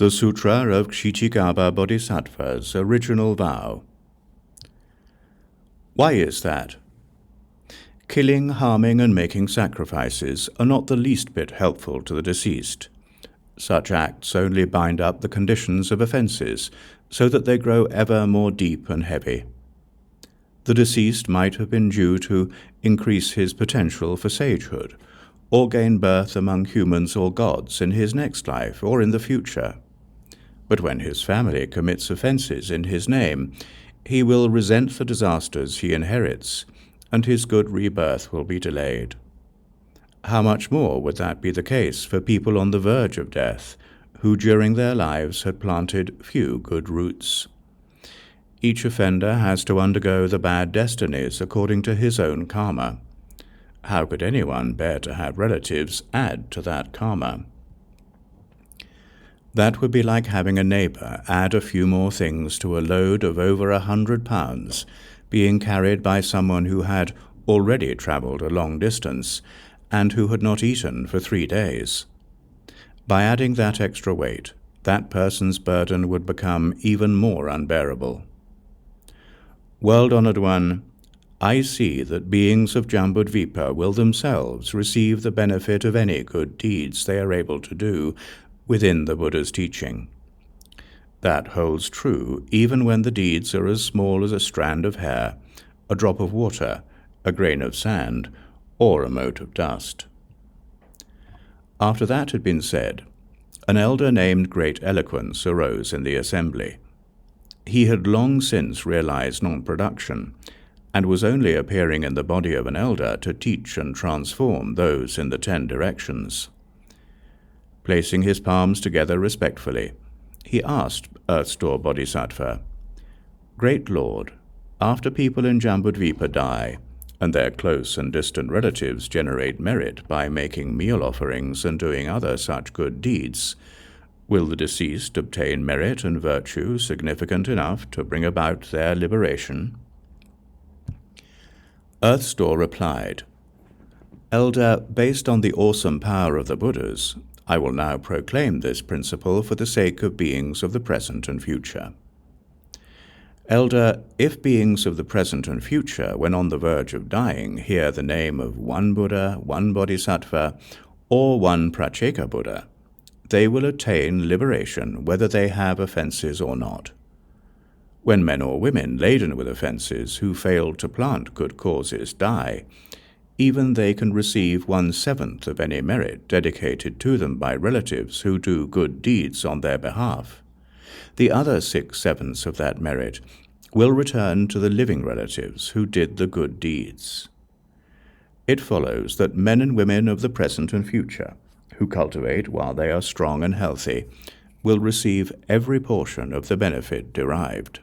The Sutra of Ksitigarbha Bodhisattva's original vow. Why is that? Killing, harming, and making sacrifices are not the least bit helpful to the deceased. Such acts only bind up the conditions of offences, so that they grow ever more deep and heavy. The deceased might have been due to increase his potential for sagehood, or gain birth among humans or gods in his next life or in the future. But when his family commits offences in his name, he will resent the disasters he inherits, and his good rebirth will be delayed. How much more would that be the case for people on the verge of death, who during their lives had planted few good roots? Each offender has to undergo the bad destinies according to his own karma. How could anyone bear to have relatives add to that karma? That would be like having a neighbour add a few more things to a load of over 100 pounds, being carried by someone who had already travelled a long distance, and who had not eaten for 3 days. By adding that extra weight, that person's burden would become even more unbearable. World-honoured one, I see that beings of Jambudvipa will themselves receive the benefit of any good deeds they are able to do within the Buddha's teaching. That holds true even when the deeds are as small as a strand of hair, a drop of water, a grain of sand, or a mote of dust. After that had been said, an elder named Great Eloquence arose in the assembly. He had long since realized non-production, and was only appearing in the body of an elder to teach and transform those in the 10 directions. Placing his palms together respectfully, he asked Earth Store Bodhisattva, "Great Lord, after people in Jambudvipa die, and their close and distant relatives generate merit by making meal offerings and doing other such good deeds, will the deceased obtain merit and virtue significant enough to bring about their liberation?" Earth Store replied, "Elder, based on the awesome power of the Buddhas, I will now proclaim this principle for the sake of beings of the present and future. Elder, if beings of the present and future, when on the verge of dying, hear the name of one Buddha, one Bodhisattva, or one Pratyeka Buddha, they will attain liberation whether they have offences or not. When men or women laden with offences who failed to plant good causes die, even they can receive 1/7 of any merit dedicated to them by relatives who do good deeds on their behalf. The other 6/7 of that merit will return to the living relatives who did the good deeds. It follows that men and women of the present and future, who cultivate while they are strong and healthy, will receive every portion of the benefit derived.